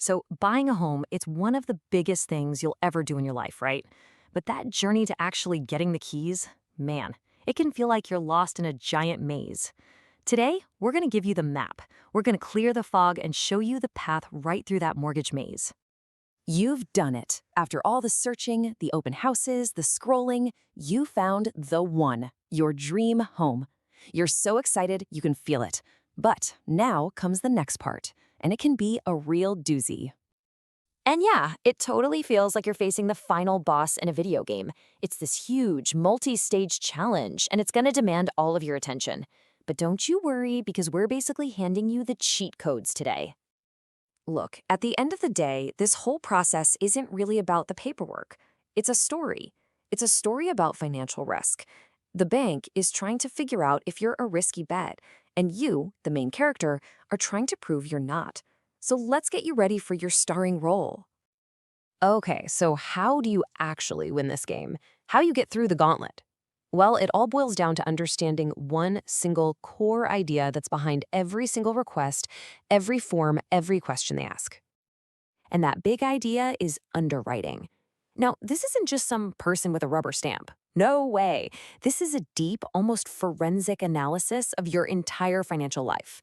So, buying a home, it's one of the biggest things you'll ever do in your life, right? But that journey to actually getting the keys, man, it can feel like you're lost in a giant maze. Today, we're going to give you the map. We're going to clear the fog and show you the path right through that mortgage maze. You've done it. After all the searching, the open houses, the scrolling, you found the one, your dream home. You're so excited you can feel it. But now comes the next part, and it can be a real doozy. And yeah, it totally feels like you're facing the final boss in a video game. It's this huge, multi-stage challenge, and it's going to demand all of your attention. But don't you worry, because we're basically handing you the cheat codes today. Look, at the end of the day, this whole process isn't really about the paperwork. It's a story. It's a story about financial risk. The bank is trying to figure out if you're a risky bet, and you, the main character, are trying to prove you're not. So let's get you ready for your starring role. Okay, so how do you actually win this game? How you get through the gauntlet? Well, it all boils down to understanding one single core idea that's behind every single request, every form, every question they ask. And that big idea is underwriting. Now, this isn't just some person with a rubber stamp. No way. This is a deep, almost forensic analysis of your entire financial life.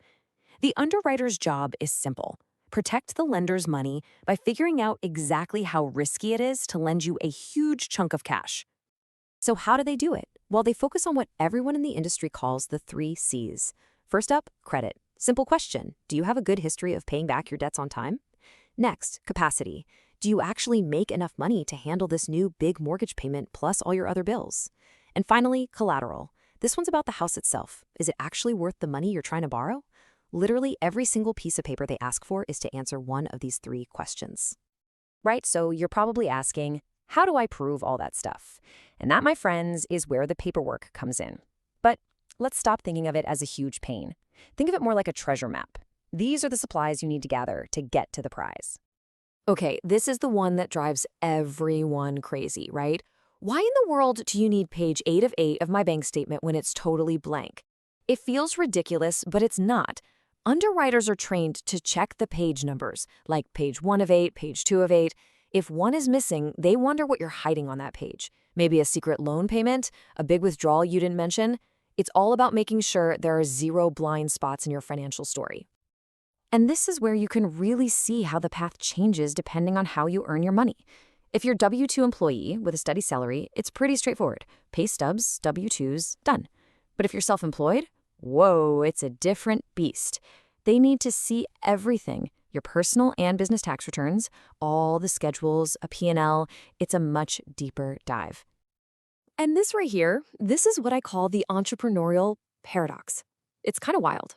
The underwriter's job is simple. Protect the lender's money by figuring out exactly how risky it is to lend you a huge chunk of cash. So how do they do it? Well, they focus on what everyone in the industry calls the 3 C's. First up, credit. Simple question. Do you have a good history of paying back your debts on time? Next, capacity. Do you actually make enough money to handle this new big mortgage payment plus all your other bills? And finally, collateral. This one's about the house itself. Is it actually worth the money you're trying to borrow? Literally every single piece of paper they ask for is to answer one of these 3 questions. Right, so you're probably asking, how do I prove all that stuff? And that, my friends, is where the paperwork comes in. But let's stop thinking of it as a huge pain. Think of it more like a treasure map. These are the supplies you need to gather to get to the prize. Okay, this is the one that drives everyone crazy, right? Why in the world do you need page 8 of 8 of my bank statement when it's totally blank? It feels ridiculous, but it's not. Underwriters are trained to check the page numbers, like page 1 of 8, page 2 of 8. If one is missing, they wonder what you're hiding on that page. Maybe a secret loan payment, a big withdrawal you didn't mention. It's all about making sure there are 0 blind spots in your financial story. And this is where you can really see how the path changes depending on how you earn your money. If you're a W-2 employee with a steady salary, it's pretty straightforward. Pay stubs, W-2s, done. But if you're self-employed, whoa, it's a different beast. They need to see everything, your personal and business tax returns, all the schedules, a P&L. It's a much deeper dive. And this right here, this is what I call the entrepreneurial paradox. It's kind of wild.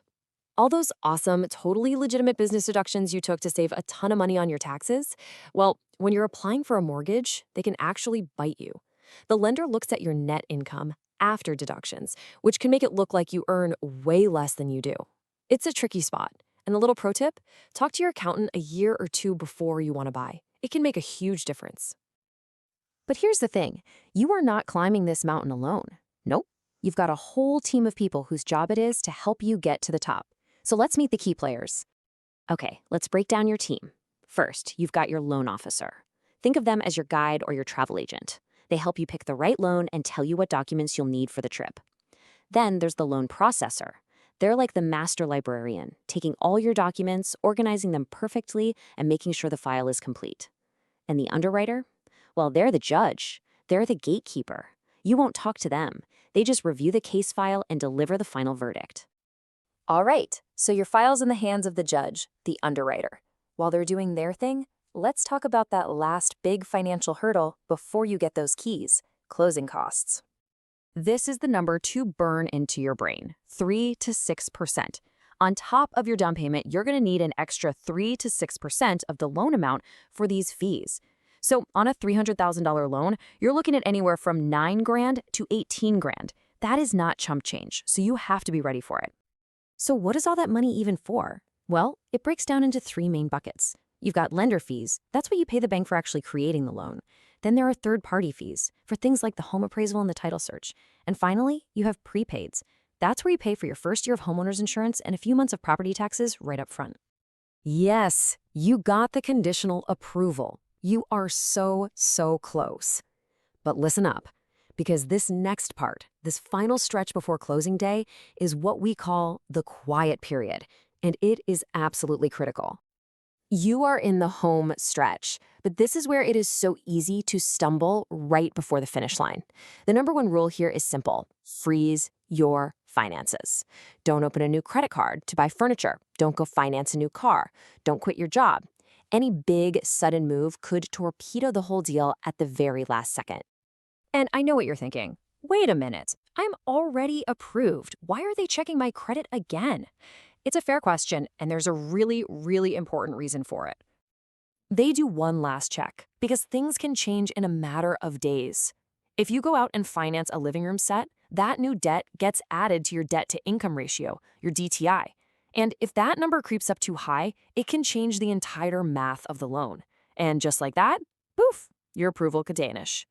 All those awesome, totally legitimate business deductions you took to save a ton of money on your taxes, well, when you're applying for a mortgage, they can actually bite you. The lender looks at your net income after deductions, which can make it look like you earn way less than you do. It's a tricky spot. And a little pro tip, talk to your accountant a year or 2 before you want to buy. It can make a huge difference. But here's the thing, you are not climbing this mountain alone. Nope. You've got a whole team of people whose job it is to help you get to the top. So let's meet the key players. Okay, let's break down your team. First, you've got your loan officer. Think of them as your guide or your travel agent. They help you pick the right loan and tell you what documents you'll need for the trip. Then there's the loan processor. They're like the master librarian, taking all your documents, organizing them perfectly, and making sure the file is complete. And the underwriter? Well, they're the judge. They're the gatekeeper. You won't talk to them. They just review the case file and deliver the final verdict. All right, so your file's in the hands of the judge, the underwriter. While they're doing their thing, let's talk about that last big financial hurdle before you get those keys, closing costs. This is the number to burn into your brain, 3 to 6%. On top of your down payment, you're going to need an extra 3 to 6% of the loan amount for these fees. So on a $300,000 loan, you're looking at anywhere from $9,000 to $18,000. That is not chump change, so you have to be ready for it. So what is all that money even for? Well, it breaks down into 3 main buckets. You've got lender fees. That's what you pay the bank for actually creating the loan. Then there are third-party fees for things like the home appraisal and the title search. And finally, you have prepaids. That's where you pay for your first year of homeowner's insurance and a few months of property taxes right up front. Yes, you got the conditional approval. You are so close. But listen up, because this next part, this final stretch before closing day, is what we call the quiet period, and it is absolutely critical. You are in the home stretch, but this is where it is so easy to stumble right before the finish line. The number one rule here is simple: freeze your finances. Don't open a new credit card to buy furniture. Don't go finance a new car. Don't quit your job. Any big, sudden move could torpedo the whole deal at the very last second. And I know what you're thinking. Wait a minute. I'm already approved. Why are they checking my credit again? It's a fair question, and there's a really important reason for it. They do one last check because things can change in a matter of days. If you go out and finance a living room set, that new debt gets added to your debt to income ratio, your DTI. And if that number creeps up too high, it can change the entire math of the loan. And just like that, poof, your approval could vanish.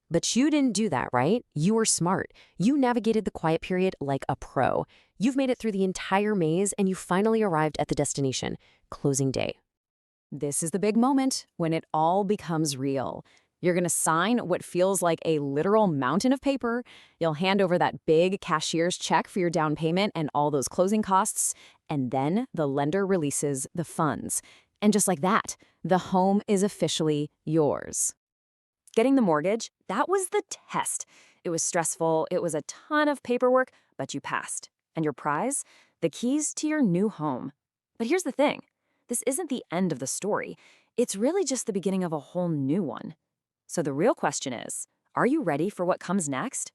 But you didn't do that, right? You were smart. You navigated the quiet period like a pro. You've made it through the entire maze and you finally arrived at the destination, closing day. This is the big moment when it all becomes real. You're going to sign what feels like a literal mountain of paper. You'll hand over that big cashier's check for your down payment and all those closing costs. And then the lender releases the funds. And just like that, the home is officially yours. Getting the mortgage, that was the test. It was stressful, it was a ton of paperwork, but you passed. And your prize? The keys to your new home. But here's the thing. This isn't the end of the story. It's really just the beginning of a whole new one. So the real question is, are you ready for what comes next?